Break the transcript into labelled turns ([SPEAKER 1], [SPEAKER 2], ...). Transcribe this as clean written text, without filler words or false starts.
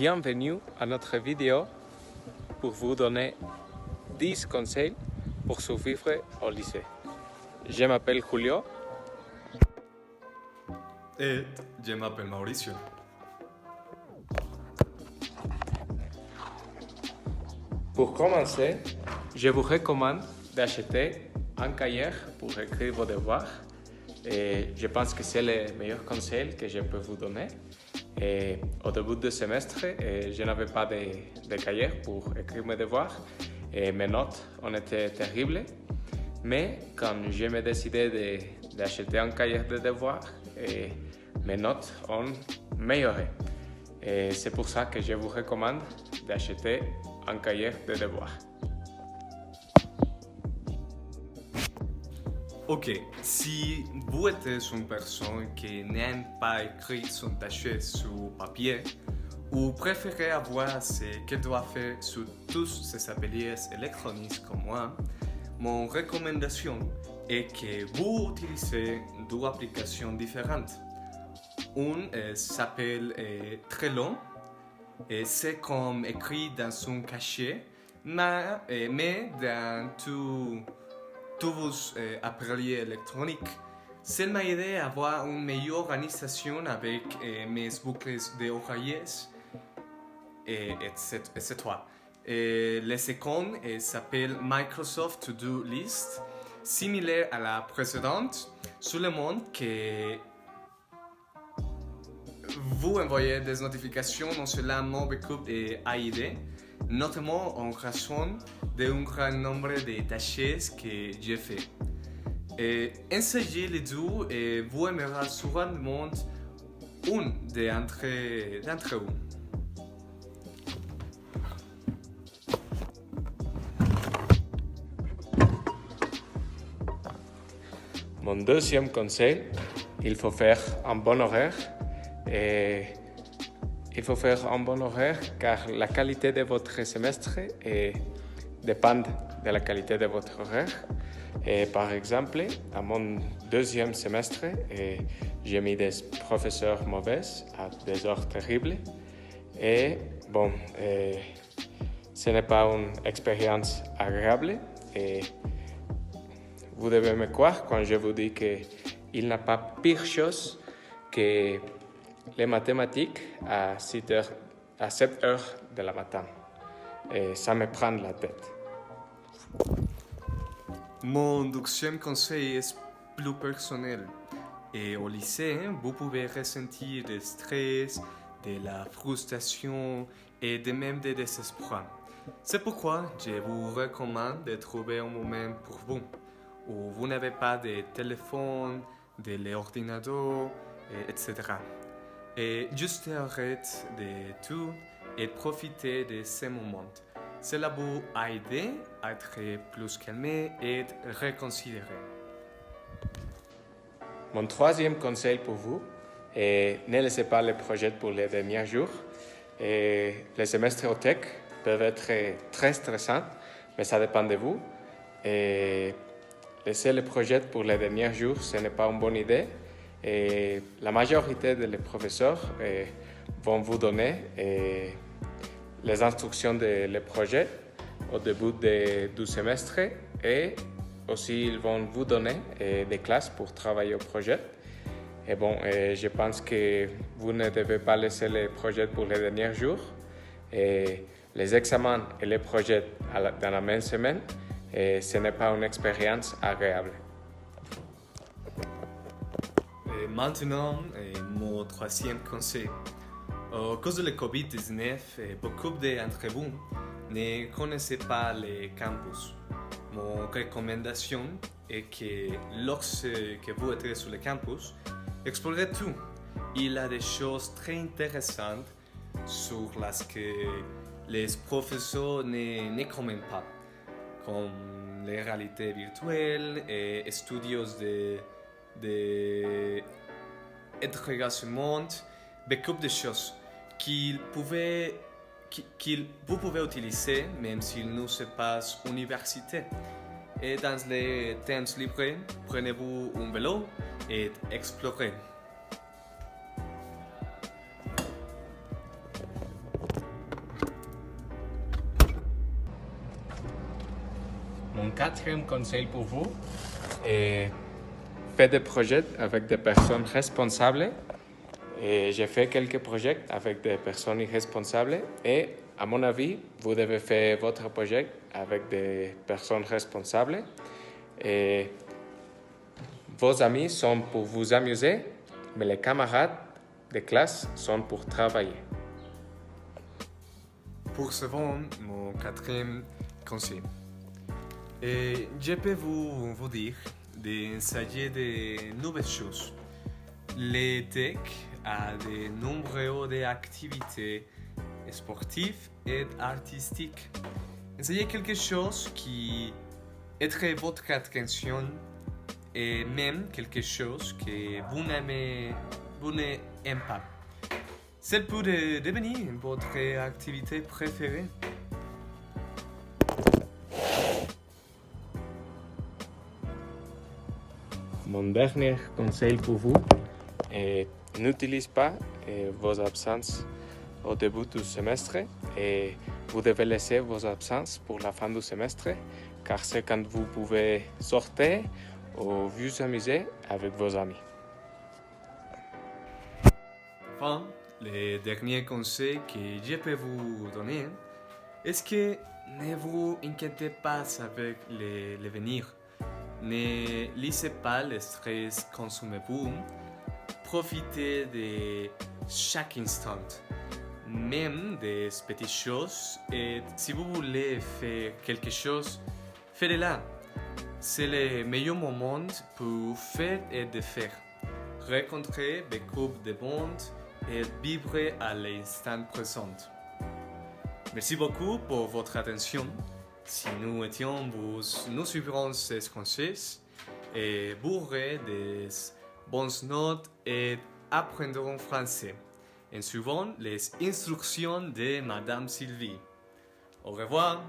[SPEAKER 1] Bienvenue à notre vidéo pour vous donner 10 conseils pour survivre au lycée. Je m'appelle Julio.
[SPEAKER 2] Et je m'appelle Mauricio.
[SPEAKER 1] Pour commencer, je vous recommande d'acheter un cahier pour écrire vos devoirs. Et je pense que c'est le meilleur conseil que je peux vous donner. Et au début du semestre, je n'avais pas de cahier pour écrire mes devoirs et mes notes ont été terribles. Mais quand je me décidé d'acheter un cahier de devoirs, mes notes ont amélioré. Et c'est pour ça que je vous recommande d'acheter un cahier de devoirs.
[SPEAKER 2] Ok, si vous êtes une personne qui n'aime pas écrire son tâche sur papier, ou préférez avoir ce qu'elle doit faire sur tous ces appareils électroniques comme moi, mon recommandation est que vous utilisez deux applications différentes. Une s'appelle Trello, et c'est comme écrit dans un cachet, mais dans tous vos appareils électroniques. Ça m'a aidé à avoir une meilleure organisation avec mes boucles d'oreilles, etc. Le second s'appelle Microsoft To-Do List, similaire à la précédente, sur le monde que vous envoyez des notifications, non cela m'a beaucoup aidé, notamment en raison d'un grand nombre de tâches que j'ai fait. Enseignez les deux et vous aimerez sûrement une d'entre eux.
[SPEAKER 1] Mon deuxième conseil, il faut faire un bon horaire. Et il faut faire un bon horaire car la qualité de votre semestre dépend de la qualité de votre horaire. Et par exemple, à mon deuxième semestre, j'ai mis des professeurs mauvais à des heures terribles. Et bon, ce n'est pas une expérience agréable. Et vous devez me croire quand je vous dis qu'il n'y a pas pire chose que les mathématiques à 7 heures de la matin. Et ça me prend la tête.
[SPEAKER 2] Mon deuxième conseil est plus personnel. Et au lycée, vous pouvez ressentir du stress, de la frustration et même du désespoir. C'est pourquoi je vous recommande de trouver un moment pour vous, où vous n'avez pas de téléphone, de l'ordinateur, etc. Et juste arrête de tout et profitez de ces moments. Cela vous aide à être plus calme et reconsidérer.
[SPEAKER 1] Mon troisième conseil pour vous est ne laissez pas les projets pour les derniers jours. Les semestres au tech peuvent être très stressants, mais ça dépend de vous. Laisser les projets pour les derniers jours, ce n'est pas une bonne idée. Et la majorité des professeurs vont vous donner les instructions des projets au début du semestre et aussi ils vont vous donner des classes pour travailler au projet. Et bon, je pense que vous ne devez pas laisser les projets pour les derniers jours. Et les examens et les projets dans la même semaine, ce n'est pas une expérience agréable.
[SPEAKER 2] Maintenant, mon troisième conseil. À cause de la COVID-19, beaucoup d'entre vous ne connaissent pas les campus. Mon recommandation est que lorsque vous êtes sur le campus, explorez tout. Il y a des choses très intéressantes sur lesquelles les professeurs ne commentent pas, comme les réalités virtuelles et studios d'intégration, beaucoup de choses vous pouvez utiliser même s'il ne se passe université. Et dans les temps libres, prenez-vous un vélo et explorez.
[SPEAKER 1] Mon quatrième conseil pour vous est faites des projets avec des personnes responsables. Et j'ai fait quelques projets avec des personnes irresponsables et, à mon avis, vous devez faire votre projet avec des personnes responsables. Et vos amis sont pour vous amuser, mais les camarades de classe sont pour travailler.
[SPEAKER 2] Poursuivons mon quatrième conseil. Et je peux vous dire d'essayer de nouvelles choses. L'éthique a de nombreuses activités sportives et artistiques. Essayez quelque chose qui attire votre attention et même quelque chose que vous n'aimez pas. Ça peut devenir votre activité préférée.
[SPEAKER 1] Mon dernier conseil pour vous est n'utilisez pas vos absences au début du semestre et vous devez laisser vos absences pour la fin du semestre car c'est quand vous pouvez sortir ou vous amuser avec vos amis.
[SPEAKER 2] Enfin, le dernier conseil que je peux vous donner est que ne vous inquiétez pas avec l'avenir. Ne laissez pas le stress consumer vous. Profitez de chaque instant, même des petites choses. Et si vous voulez faire quelque chose, faites-le. C'est le meilleur moment pour faire et de faire. Rencontrer des groupes de monde et vivre à l'instant présent. Merci beaucoup pour votre attention. Si nous étions, nous suivrons ces conseils et vous aurez des bonnes notes et apprendrons français en suivant les instructions de Madame Sylvie. Au revoir.